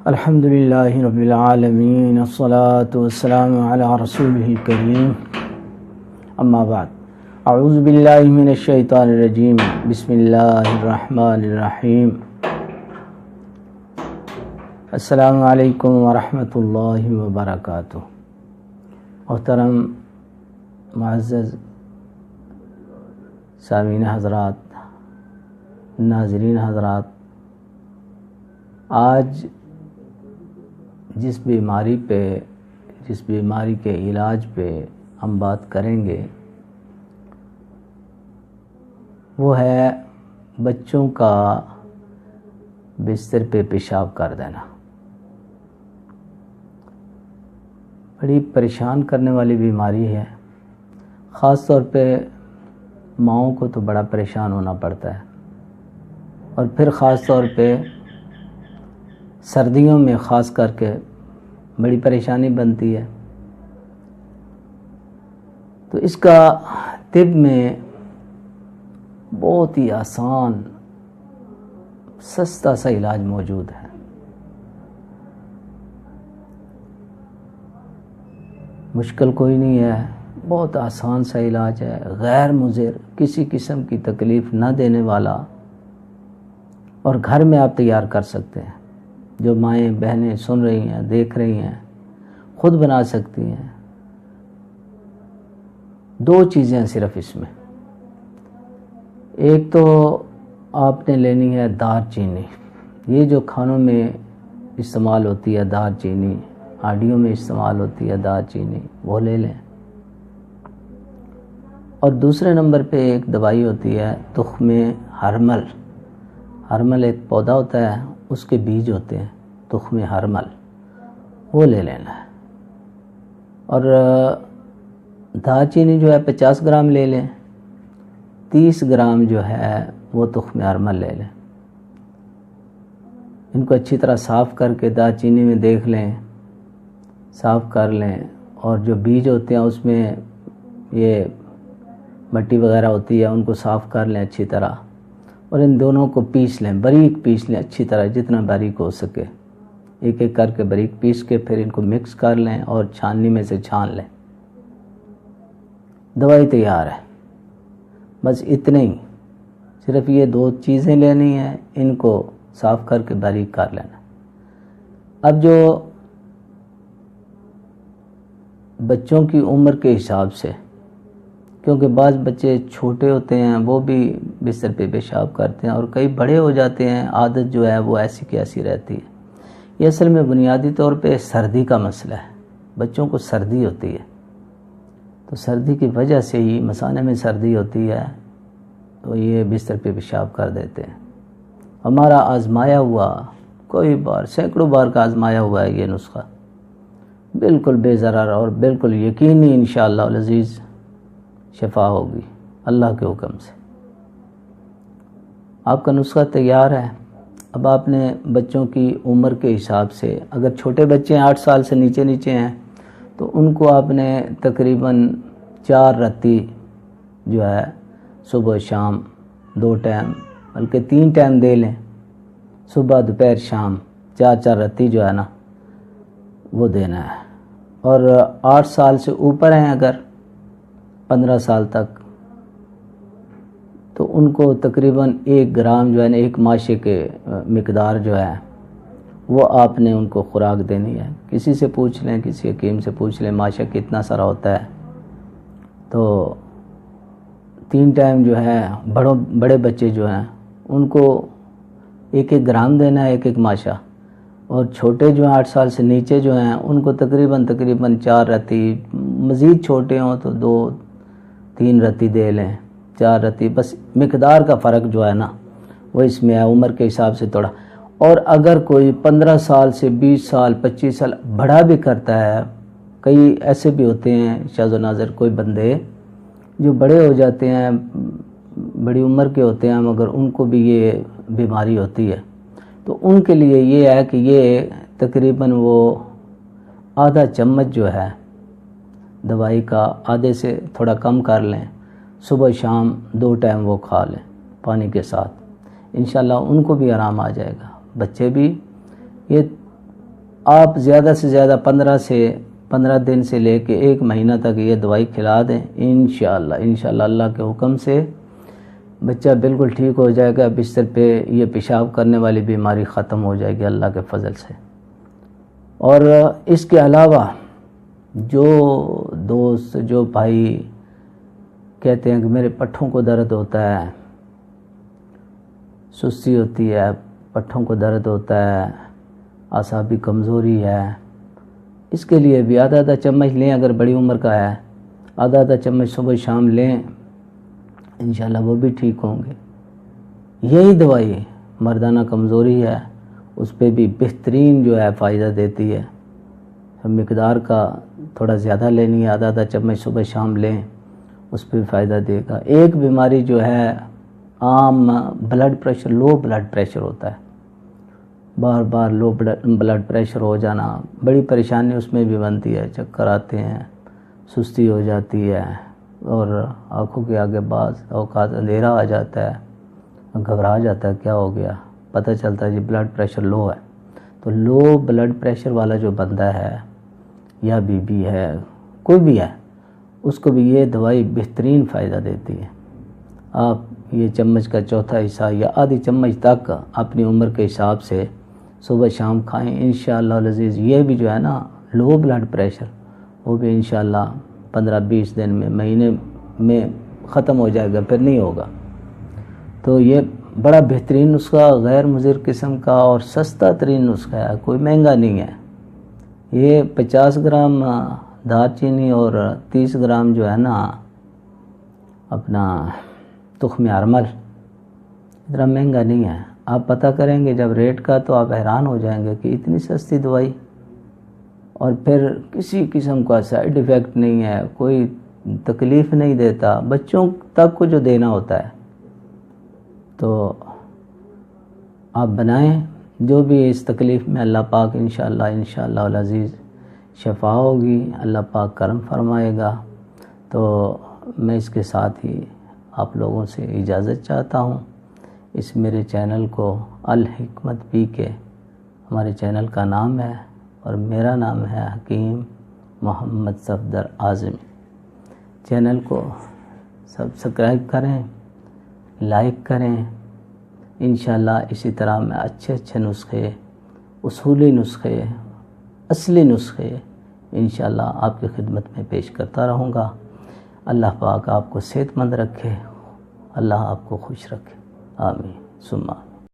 الحمد للہ رب العالمین الصلاة والسلام علی رسولہ الکریم اما بعد اعوذ باللہ من الشیطان الرجیم بسم اللہ الرحمن الرحیم السلام علیکم ورحمۃ اللہ وبرکاتہ۔ محترم معزز سامعین حضرات، ناظرین حضرات، آج جس بیماری کے علاج پہ ہم بات کریں گے وہ ہے بچوں کا بستر پہ پیشاب کر دینا۔ بڑی پریشان کرنے والی بیماری ہے، خاص طور پہ ماؤں کو تو بڑا پریشان ہونا پڑتا ہے، اور پھر خاص طور پہ سردیوں میں خاص کر کے بڑی پریشانی بنتی ہے۔ تو اس کا طب میں بہت ہی آسان سستا سا علاج موجود ہے۔ مشکل کوئی نہیں ہے، بہت آسان سا علاج ہے، غیر مضر، کسی قسم کی تکلیف نہ دینے والا، اور گھر میں آپ تیار کر سکتے ہیں۔ جو مائیں بہنیں سن رہی ہیں، دیکھ رہی ہیں، خود بنا سکتی ہیں۔ دو چیزیں ہیں صرف اس میں۔ ایک تو آپ نے لینی ہے دار چینی، یہ جو کھانوں میں استعمال ہوتی ہے دار چینی، ہڈیوں میں استعمال ہوتی ہے دار چینی، وہ لے لیں۔ اور دوسرے نمبر پہ ایک دوائی ہوتی ہے تخم ہرمل۔ ہرمل ایک پودا ہوتا ہے، اس کے بیج ہوتے ہیں تخم ہرمل، وہ لے لینا ہے۔ اور دار چینی جو ہے 50 گرام لے لیں، 30 گرام جو ہے وہ تخم ہرمل لے لیں۔ ان کو اچھی طرح صاف کر کے دار چینی میں دیکھ لیں، صاف کر لیں، اور جو بیج ہوتے ہیں اس میں یہ مٹی وغیرہ ہوتی ہے، ان کو صاف کر لیں اچھی طرح، اور ان دونوں کو پیس لیں، باریک پیس لیں اچھی طرح، جتنا باریک ہو سکے، ایک ایک کر کے باریک پیس کے پھر ان کو مکس کر لیں اور چھاننی میں سے چھان لیں۔ دوائی تیار ہے، بس اتنے ہی، صرف یہ دو چیزیں لینی ہیں، ان کو صاف کر کے باریک کر لینا۔ اب جو بچوں کی عمر کے حساب سے، کیونکہ بعض بچے چھوٹے ہوتے ہیں وہ بھی بستر پہ پیشاب کرتے ہیں، اور کئی بڑے ہو جاتے ہیں، عادت جو ہے وہ ایسی کی ایسی رہتی ہے۔ یہ اصل میں بنیادی طور پہ سردی کا مسئلہ ہے۔ بچوں کو سردی ہوتی ہے، تو سردی کی وجہ سے ہی مثانے میں سردی ہوتی ہے تو یہ بستر پہ پیشاب کر دیتے ہیں۔ ہمارا آزمایا ہوا، کوئی بار سینکڑوں بار کا آزمایا ہوا ہے یہ نسخہ، بالکل بے ضرر اور بالکل یقینی انشاءاللہ العزیز شفا ہوگی اللہ کے حکم سے۔ آپ کا نسخہ تیار ہے۔ اب آپ نے بچوں کی عمر کے حساب سے، اگر چھوٹے بچے ہیں 8 سال سے نیچے ہیں تو ان کو آپ نے تقریباً 4 رتی جو ہے صبح شام 2 ٹائم، بلکہ 3 ٹائم دے لیں، صبح دوپہر شام 4 رتی جو ہے نا وہ دینا ہے۔ اور 8 سال سے اوپر ہیں اگر 15 سال تک، تو ان کو تقریباً 1 گرام جو ہے نا، 1 ماشے کے مقدار جو ہے وہ آپ نے ان کو خوراک دینی ہے۔ کسی سے پوچھ لیں، کسی حکیم سے پوچھ لیں ماشا کتنا سارا ہوتا ہے، تو 3 ٹائم جو ہے بڑے بچے جو ہیں ان کو 1 گرام دینا ہے، 1 ماشا، اور چھوٹے جو ہیں 8 سال سے نیچے جو ہیں ان کو تقریباً 4 رتی، مزید چھوٹے ہوں تو 2-3 رتی دے لیں، 4 رتی، بس مقدار کا فرق جو ہے نا وہ اس میں ہے، عمر کے حساب سے تھوڑا۔ اور اگر کوئی 15 سال سے 20 سال 25 سال بڑا بھی کرتا ہے، کئی ایسے بھی ہوتے ہیں شاذ و نادر کوئی بندے جو بڑے ہو جاتے ہیں، بڑی عمر کے ہوتے ہیں، مگر ان کو بھی یہ بیماری ہوتی ہے، تو ان کے لیے یہ ہے کہ یہ تقریباً وہ آدھا چمچ جو ہے دوائی کا، آدھے سے تھوڑا کم کر لیں، صبح شام 2 ٹائم وہ کھا لیں پانی کے ساتھ، انشاءاللہ ان کو بھی آرام آ جائے گا۔ بچے بھی، یہ آپ زیادہ سے زیادہ 15 دن سے لے کے 1 مہینہ تک یہ دوائی کھلا دیں، انشاءاللہ اللہ کے حکم سے بچہ بالکل ٹھیک ہو جائے گا، بستر پہ یہ پیشاب کرنے والی بیماری ختم ہو جائے گی اللہ کے فضل سے۔ اور اس کے علاوہ جو دوست، جو بھائی کہتے ہیں کہ میرے پٹھوں کو درد ہوتا ہے، سستی ہوتی ہے، پٹھوں کو درد ہوتا ہے، اعصابی کمزوری ہے، اس کے لیے بھی آدھا چمچ لیں، اگر بڑی عمر کا ہے آدھا چمچ صبح شام لیں، انشاءاللہ وہ بھی ٹھیک ہوں گے۔ یہی دوائی مردانہ کمزوری ہے، اس پہ بھی بہترین جو ہے فائدہ دیتی ہے، مقدار کا تھوڑا زیادہ لینی ہے، آدھا چمچ صبح شام لیں، اس پہ بھی فائدہ دے گا۔ ایک بیماری جو ہے عام blood pressure, low blood pressure ہوتا ہے، بار بار لو بلڈ پریشر ہو جانا، بڑی پریشانی اس میں بھی بنتی ہے، چکر آتے ہیں، سستی ہو جاتی ہے، اور آنکھوں کے آگے بعض اوقات اندھیرا آ جاتا ہے، گھبرا جاتا ہے کیا ہو گیا، پتہ چلتا ہے جی بلڈ پریشر لو ہے۔ تو لو بلڈ پریشر والا جو بندہ ہے یا بی بی ہے، کوئی بھی ہے، اس کو بھی یہ دوائی بہترین فائدہ دیتی ہے۔ آپ یہ چمچ کا چوتھا حصہ یا آدھی چمچ تک اپنی عمر کے حساب سے صبح شام کھائیں، انشاءاللہ العزیز۔ یہ بھی جو ہے نا لو بلڈ پریشر، وہ بھی انشاءاللہ 15-20 دن میں، مہینے میں ختم ہو جائے گا، پھر نہیں ہوگا۔ تو یہ بڑا بہترین نسخہ، غیر مضر قسم کا اور سستا ترین نسخہ ہے، کوئی مہنگا نہیں ہے۔ یہ 50 گرام دار چینی اور 30 گرام جو ہے نا اپنا تخم ارمل، اتنا مہنگا نہیں ہے۔ آپ پتہ کریں گے جب ریٹ کا تو آپ حیران ہو جائیں گے کہ اتنی سستی دوائی، اور پھر کسی قسم کا سائیڈ ایفیکٹ نہیں ہے، کوئی تکلیف نہیں دیتا، بچوں تک کو جو دینا ہوتا ہے۔ تو آپ بنائیں، جو بھی اس تکلیف میں اللہ پاک انشاءاللہ العزیز شفا ہوگی، اللہ پاک کرم فرمائے گا۔ تو میں اس کے ساتھ ہی آپ لوگوں سے اجازت چاہتا ہوں۔ اس میرے چینل کو الحکمت پی کے ہمارے چینل کا نام ہے، اور میرا نام ہے حکیم محمد صفدر اعظمی۔ چینل کو سبسکرائب کریں، لائک کریں، انشاءاللہ اسی طرح میں اچھے نسخے، اصولی نسخے، اصلی نسخے انشاءاللہ آپ کی خدمت میں پیش کرتا رہوں گا۔ اللہ پاک آپ کو صحت مند رکھے، اللہ آپ کو خوش رکھے، آمین ثم آمین۔